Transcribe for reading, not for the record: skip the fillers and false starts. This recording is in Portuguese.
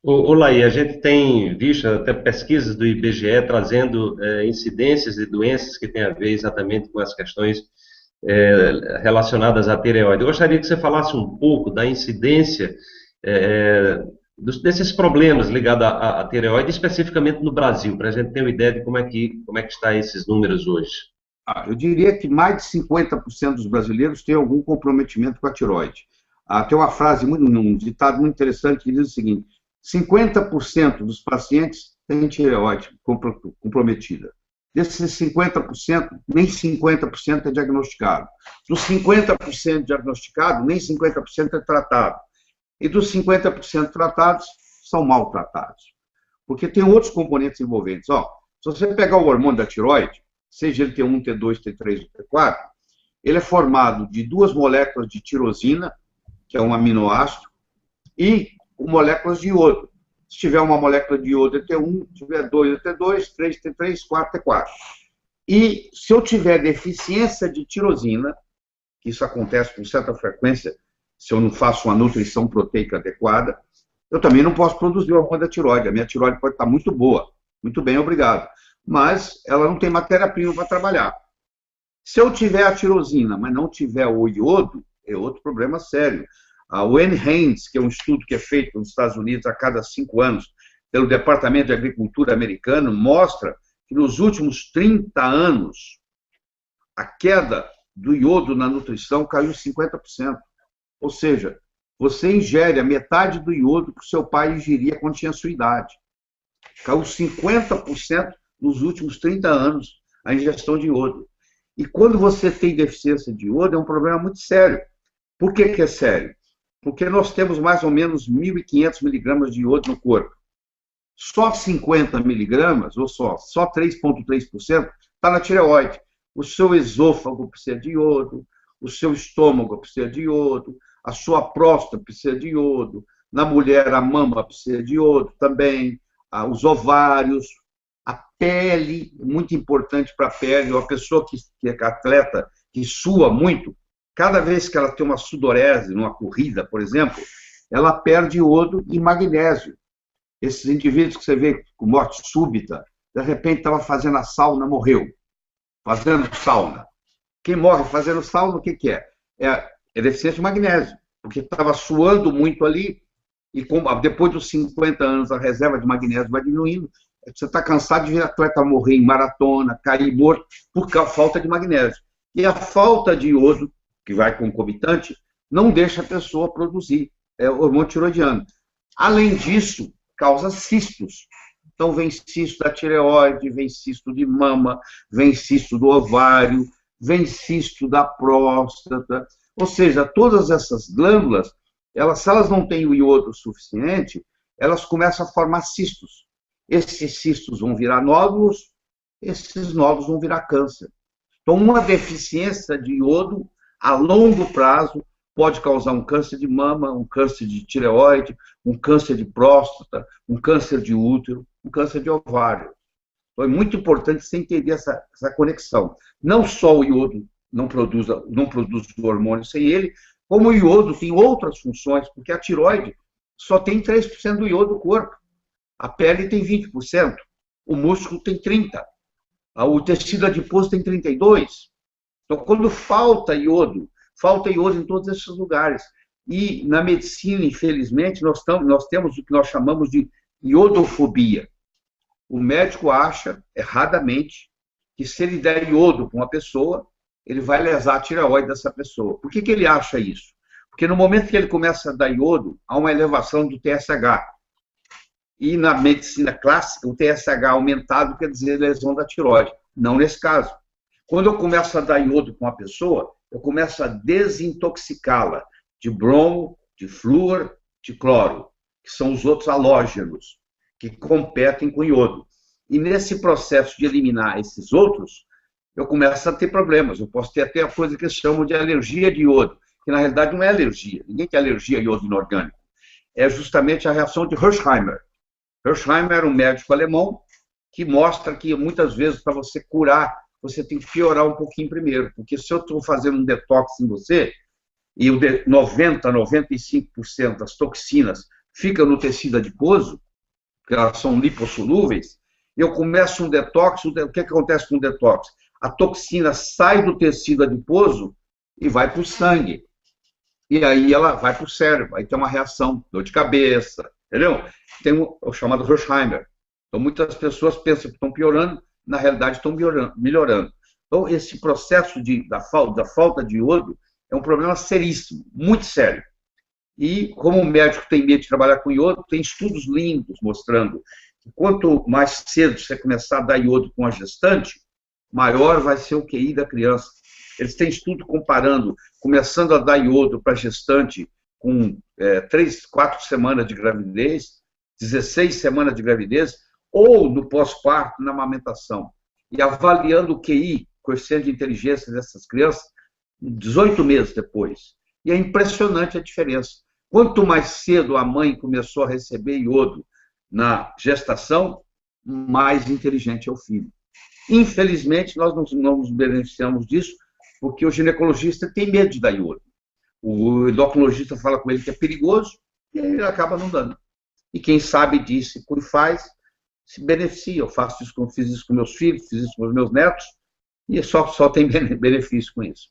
Laí, a gente tem visto até pesquisas do IBGE trazendo incidências de doenças que têm a ver exatamente com as questões relacionadas à tireoide. Eu gostaria que você falasse um pouco da incidência desses problemas ligados à tireoide, especificamente no Brasil, para a gente ter uma ideia de como é que está esses números hoje. Eu diria que mais de 50% dos brasileiros têm algum comprometimento com a tireoide. Tem uma frase, um ditado muito interessante que diz o seguinte: 50% dos pacientes têm tireoide comprometida. Desses 50%, nem 50% é diagnosticado. Dos 50% diagnosticado, nem 50% é tratado. E dos 50% tratados, são maltratados. Porque tem outros componentes envolventes. Se você pegar o hormônio da tireoide, seja ele T1, T2, T3 ou T4, ele é formado de duas moléculas de tirosina, que é um aminoácido, e moléculas de iodo. Se tiver uma molécula de iodo é T1, se tiver 2 é T2, 3 T3, 4 T4. E se eu tiver deficiência de tirosina, que isso acontece com certa frequência, se eu não faço uma nutrição proteica adequada, eu também não posso produzir o hormônio da tireoide. A minha tireoide pode estar muito boa, muito bem, obrigado, mas ela não tem matéria-prima para trabalhar. Se eu tiver a tirosina, mas não tiver o iodo, é outro problema sério. O NHANES, que é um estudo que é feito nos Estados Unidos a cada 5 anos pelo Departamento de Agricultura americano, mostra que nos últimos 30 anos a queda do iodo na nutrição caiu 50%. Ou seja, você ingere a metade do iodo que o seu pai ingeria quando tinha a sua idade. Caiu 50% nos últimos 30 anos a ingestão de iodo. E quando você tem deficiência de iodo, é um problema muito sério. Por que é sério? Porque nós temos mais ou menos 1.500 miligramas de iodo no corpo. Só 50 miligramas, ou só 3,3% está na tireoide. O seu esôfago precisa de iodo, o seu estômago precisa de iodo, a sua próstata precisa de iodo, na mulher a mama precisa de iodo também, os ovários, a pele, muito importante para a pele, uma pessoa que é atleta, que sua muito, cada vez que ela tem uma sudorese, numa corrida, por exemplo, ela perde iodo e magnésio. Esses indivíduos que você vê com morte súbita, de repente estava fazendo a sauna, morreu. Fazendo sauna. Quem morre fazendo sauna, o que é? É deficiência de magnésio, porque estava suando muito ali, e depois dos 50 anos a reserva de magnésio vai diminuindo, você está cansado de ver atleta morrer em maratona, cair morto, por falta de magnésio. E a falta de iodo, que vai concomitante, não deixa a pessoa produzir o hormônio tiroidiano. Além disso, causa cistos. Então, vem cisto da tireoide, vem cisto de mama, vem cisto do ovário, vem cisto da próstata. Ou seja, todas essas glândulas, se elas não têm o iodo suficiente, elas começam a formar cistos. Esses cistos vão virar nódulos, esses nódulos vão virar câncer. Então, uma deficiência de iodo, a longo prazo, pode causar um câncer de mama, um câncer de tireoide, um câncer de próstata, um câncer de útero, um câncer de ovário. Então, é muito importante você entender essa conexão. Não só o iodo não produz o hormônio sem ele, como o iodo tem outras funções, porque a tireoide só tem 3% do iodo do corpo. A pele tem 20%, o músculo tem 30%, o tecido adiposo tem 32%. Então, quando falta iodo em todos esses lugares. E na medicina, infelizmente, nós temos o que nós chamamos de iodofobia. O médico acha, erradamente, que se ele der iodo para uma pessoa, ele vai lesar a tireoide dessa pessoa. Por que ele acha isso? Porque no momento que ele começa a dar iodo, há uma elevação do TSH. E na medicina clássica, o TSH aumentado quer dizer lesão da tireoide. Não nesse caso. Quando eu começo a dar iodo para uma pessoa, eu começo a desintoxicá-la de bromo, de flúor, de cloro, que são os outros halógenos que competem com iodo. E nesse processo de eliminar esses outros, eu começo a ter problemas. Eu posso ter até a coisa que eles chamam de alergia de iodo, que na realidade não é alergia. Ninguém tem alergia a iodo inorgânico. É justamente a reação de Hersheimer. Hersheimer era um médico alemão que mostra que muitas vezes para você curar, você tem que piorar um pouquinho primeiro, porque se eu estou fazendo um detox em você, e 90, 95% das toxinas fica no tecido adiposo, porque elas são lipossolúveis, eu começo um detox, o que acontece com o detox? A toxina sai do tecido adiposo e vai para o sangue. E aí ela vai para o cérebro, aí tem uma reação, dor de cabeça, entendeu? Tem o chamado Hersheimer. Então, muitas pessoas pensam que estão piorando, na realidade estão melhorando. Então, esse processo da falta de iodo é um problema seríssimo, muito sério. E, como o médico tem medo de trabalhar com iodo, tem estudos lindos mostrando que quanto mais cedo você começar a dar iodo com a gestante, maior vai ser o QI da criança. Eles têm estudo comparando, começando a dar iodo para gestante com 3, 4 semanas de gravidez, 16 semanas de gravidez, ou no pós-parto, na amamentação, e avaliando o QI, coeficiente de inteligência dessas crianças, 18 meses depois. E é impressionante a diferença. Quanto mais cedo a mãe começou a receber iodo na gestação, mais inteligente é o filho. Infelizmente, nós não nos beneficiamos disso, porque o ginecologista tem medo de dar iodo. O endocrinologista fala com ele que é perigoso, e ele acaba não dando. E quem sabe disso e faz, se beneficia. Eu fiz isso com meus filhos, fiz isso com os meus netos, e só tem benefício com isso.